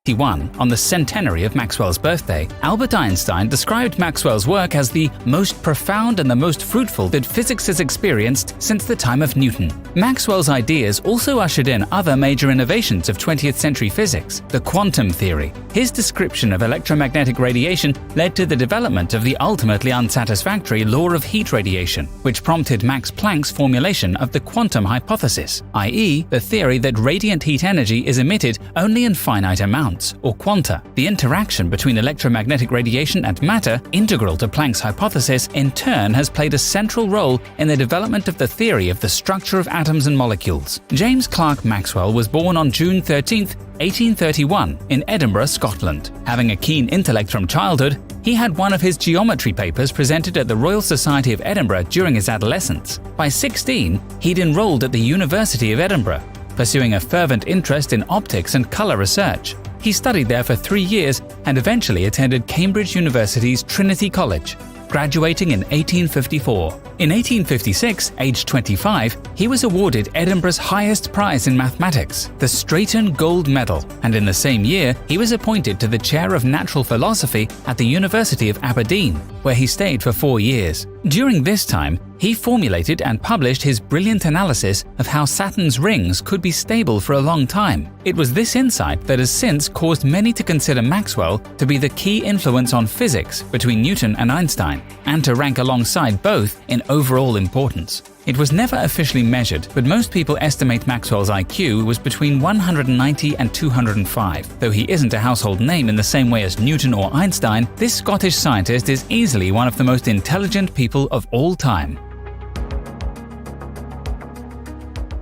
on the centenary of Maxwell's birthday, Albert Einstein described Maxwell's work as the most profound and the most fruitful that physics has experienced since the time of Newton. Maxwell's ideas also ushered in other major innovations of 20th century physics, the quantum theory. His description of electromagnetic radiation led to the development of the ultimately unsatisfactory law of heat radiation, which prompted Max Planck's formulation of the quantum hypothesis, i.e., the theory that radiant heat energy is emitted only in finite amounts, or quanta. The interaction between electromagnetic radiation and matter, integral to Planck's hypothesis, in turn has played a central role in the development of the theory of the structure of atoms and molecules. James Clerk Maxwell was born on June 13, 1831, in Edinburgh, Scotland. Having a keen intellect from childhood, he had one of his geometry papers presented at the Royal Society of Edinburgh during his adolescence. By 16, he'd enrolled at the University of Edinburgh, pursuing a fervent interest in optics and colour research. He studied there for 3 years and eventually attended Cambridge University's Trinity College, graduating in 1854. In 1856, aged 25, he was awarded Edinburgh's highest prize in mathematics, the Straighton Gold Medal, and in the same year, he was appointed to the chair of natural philosophy at the University of Aberdeen, where he stayed for 4 years. During this time, he formulated and published his brilliant analysis of how Saturn's rings could be stable for a long time. It was this insight that has since caused many to consider Maxwell to be the key influence on physics between Newton and Einstein, and to rank alongside both in overall importance. It was never officially measured, but most people estimate Maxwell's IQ was between 190 and 205. Though he isn't a household name in the same way as Newton or Einstein, this Scottish scientist is easily one of the most intelligent people of all time.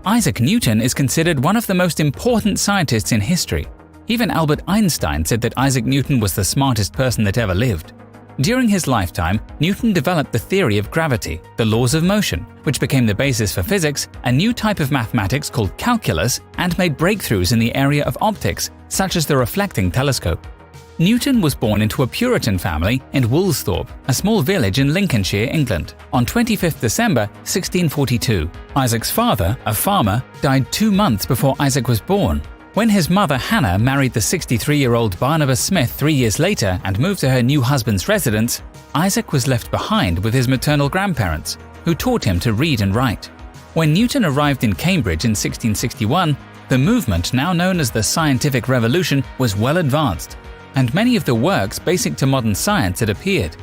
Isaac Newton is considered one of the most important scientists in history. Even Albert Einstein said that Isaac Newton was the smartest person that ever lived. During his lifetime, Newton developed the theory of gravity, the laws of motion, which became the basis for physics, a new type of mathematics called calculus, and made breakthroughs in the area of optics, such as the reflecting telescope. Newton was born into a Puritan family in Woolsthorpe, a small village in Lincolnshire, England, on 25 December 1642. Isaac's father, a farmer, died 2 months before Isaac was born. When his mother Hannah married the 63-year-old Barnabas Smith 3 years later and moved to her new husband's residence, Isaac was left behind with his maternal grandparents, who taught him to read and write. When Newton arrived in Cambridge in 1661, the movement now known as the Scientific Revolution was well advanced, and many of the works basic to modern science had appeared.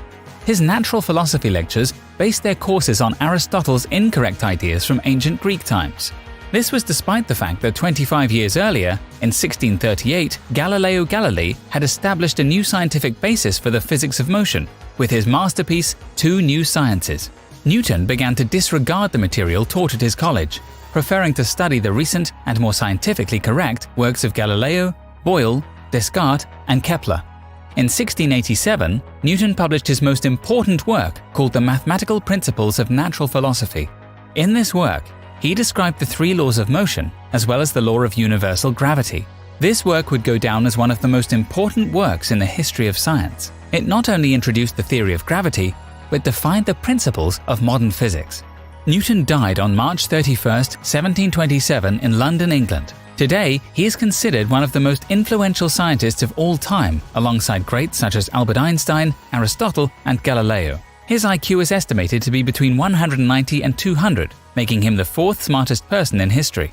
His natural philosophy lectures based their courses on Aristotle's incorrect ideas from ancient Greek times. This was despite the fact that 25 years earlier, in 1638, Galileo Galilei had established a new scientific basis for the physics of motion, with his masterpiece, Two New Sciences. Newton began to disregard the material taught at his college, preferring to study the recent and more scientifically correct works of Galileo, Boyle, Descartes, and Kepler. In 1687, Newton published his most important work called The Mathematical Principles of Natural Philosophy. In this work, he described the 3 laws of motion, as well as the law of universal gravity. This work would go down as one of the most important works in the history of science. It not only introduced the theory of gravity, but defined the principles of modern physics. Newton died on March 31, 1727 in London, England. Today, he is considered one of the most influential scientists of all time, alongside greats such as Albert Einstein, Aristotle, and Galileo. His IQ is estimated to be between 190 and 200, making him the 4th smartest person in history.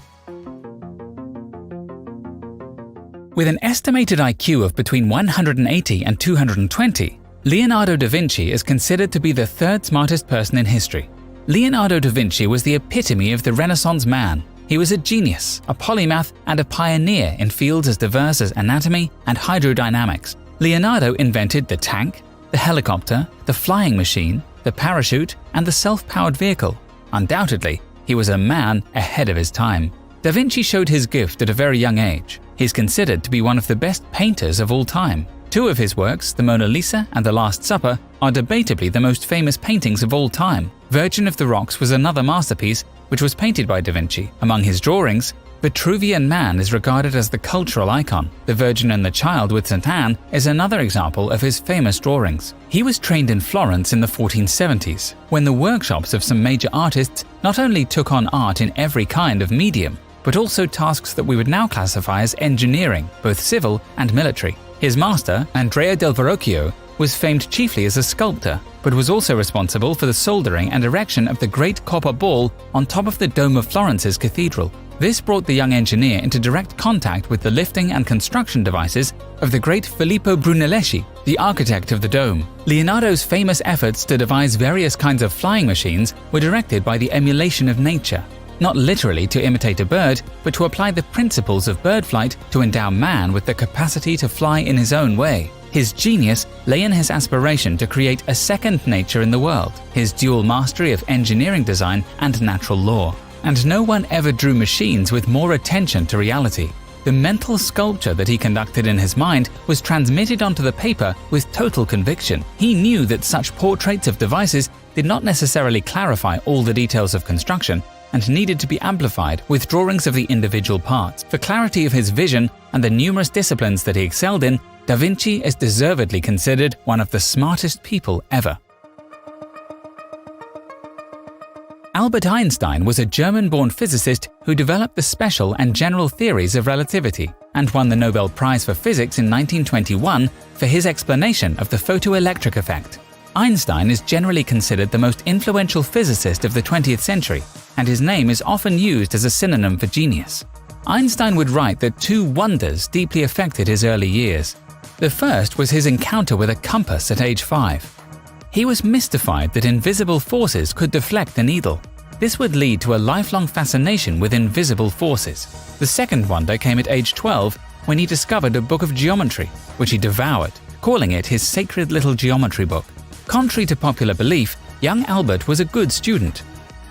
With an estimated IQ of between 180 and 220, Leonardo da Vinci is considered to be the 3rd smartest person in history. Leonardo da Vinci was the epitome of the Renaissance man. He was a genius, a polymath, and a pioneer in fields as diverse as anatomy and hydrodynamics. Leonardo invented the tank, the helicopter, the flying machine, the parachute, and the self-powered vehicle. Undoubtedly, he was a man ahead of his time. Da Vinci showed his gift at a very young age. He's considered to be one of the best painters of all time. 2 of his works, the Mona Lisa and the Last Supper, are debatably the most famous paintings of all time. Virgin of the Rocks was another masterpiece which was painted by Da Vinci. Among his drawings, Vitruvian Man is regarded as the cultural icon. The Virgin and the Child with St. Anne is another example of his famous drawings. He was trained in Florence in the 1470s, when the workshops of some major artists not only took on art in every kind of medium, but also tasks that we would now classify as engineering, both civil and military. His master, Andrea del Verrocchio, was famed chiefly as a sculptor, but was also responsible for the soldering and erection of the great copper ball on top of the dome of Florence's cathedral. This brought the young engineer into direct contact with the lifting and construction devices of the great Filippo Brunelleschi, the architect of the dome. Leonardo's famous efforts to devise various kinds of flying machines were directed by the emulation of nature, not literally to imitate a bird, but to apply the principles of bird flight to endow man with the capacity to fly in his own way. His genius lay in his aspiration to create a second nature in the world, his dual mastery of engineering design and natural law. And no one ever drew machines with more attention to reality. The mental sculpture that he conducted in his mind was transmitted onto the paper with total conviction. He knew that such portraits of devices did not necessarily clarify all the details of construction and needed to be amplified with drawings of the individual parts. For clarity of his vision and the numerous disciplines that he excelled in, Da Vinci is deservedly considered one of the smartest people ever. Albert Einstein was a German-born physicist who developed the special and general theories of relativity and won the Nobel Prize for Physics in 1921 for his explanation of the photoelectric effect. Einstein is generally considered the most influential physicist of the 20th century, and his name is often used as a synonym for genius. Einstein would write that two wonders deeply affected his early years. The first was his encounter with a compass at age 5. He was mystified that invisible forces could deflect the needle. This would lead to a lifelong fascination with invisible forces. The second wonder came at age 12 when he discovered a book of geometry, which he devoured, calling it his sacred little geometry book. Contrary to popular belief, young Albert was a good student.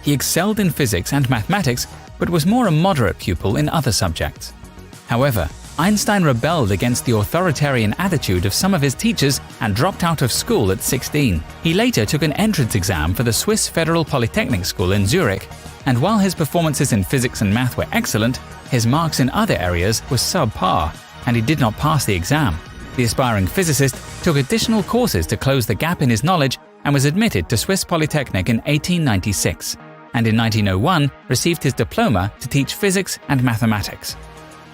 He excelled in physics and mathematics, but was more a moderate pupil in other subjects. However, Einstein rebelled against the authoritarian attitude of some of his teachers and dropped out of school at 16. He later took an entrance exam for the Swiss Federal Polytechnic School in Zurich, and while his performances in physics and math were excellent, his marks in other areas were subpar, and he did not pass the exam. The aspiring physicist took additional courses to close the gap in his knowledge and was admitted to Swiss Polytechnic in 1896, and in 1901 received his diploma to teach physics and mathematics.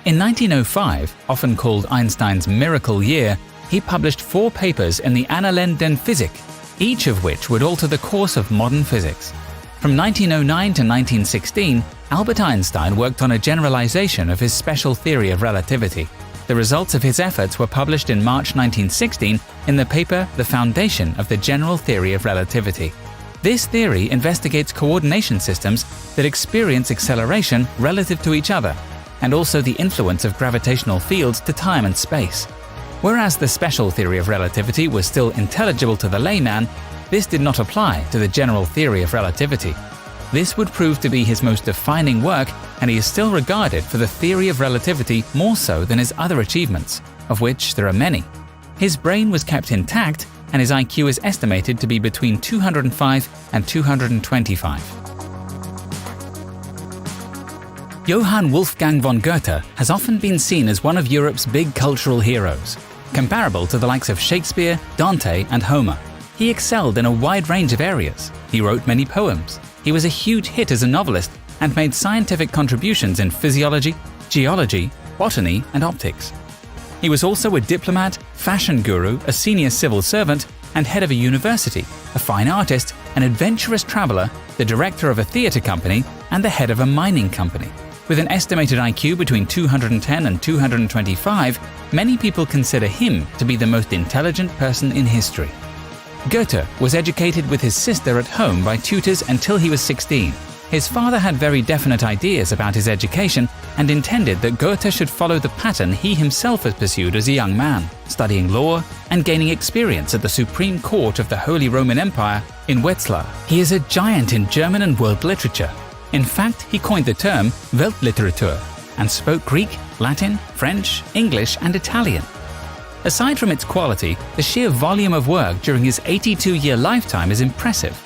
In 1905, often called Einstein's miracle year, he published 4 papers in the Annalen den Physik, each of which would alter the course of modern physics. From 1909 to 1916, Albert Einstein worked on a generalization of his special theory of relativity. The results of his efforts were published in March 1916 in the paper The Foundation of the General Theory of Relativity. This theory investigates coordination systems that experience acceleration relative to each other, and also the influence of gravitational fields to time and space. Whereas the special theory of relativity was still intelligible to the layman, this did not apply to the general theory of relativity. This would prove to be his most defining work, and he is still regarded for the theory of relativity more so than his other achievements, of which there are many. His brain was kept intact, and his IQ is estimated to be between 205 and 225. Johann Wolfgang von Goethe has often been seen as one of Europe's big cultural heroes, comparable to the likes of Shakespeare, Dante, and Homer. He excelled in a wide range of areas. He wrote many poems. He was a huge hit as a novelist and made scientific contributions in physiology, geology, botany, and optics. He was also a diplomat, fashion guru, a senior civil servant, and head of a university, a fine artist, an adventurous traveler, the director of a theatre company, and the head of a mining company. With an estimated IQ between 210 and 225, many people consider him to be the most intelligent person in history. Goethe was educated with his sister at home by tutors until he was 16. His father had very definite ideas about his education and intended that Goethe should follow the pattern he himself had pursued as a young man, studying law and gaining experience at the Supreme Court of the Holy Roman Empire in Wetzlar. He is a giant in German and world literature. In fact, he coined the term Weltliteratur and spoke Greek, Latin, French, English, and Italian. Aside from its quality, the sheer volume of work during his 82-year lifetime is impressive.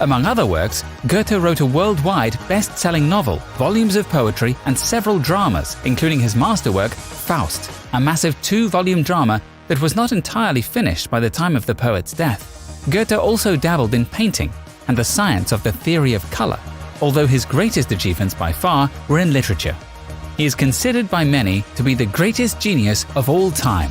Among other works, Goethe wrote a worldwide best-selling novel, volumes of poetry, and several dramas, including his masterwork, Faust, a massive 2-volume drama that was not entirely finished by the time of the poet's death. Goethe also dabbled in painting and the science of the theory of color. although his greatest achievements by far were in literature. He is considered by many to be the greatest genius of all time.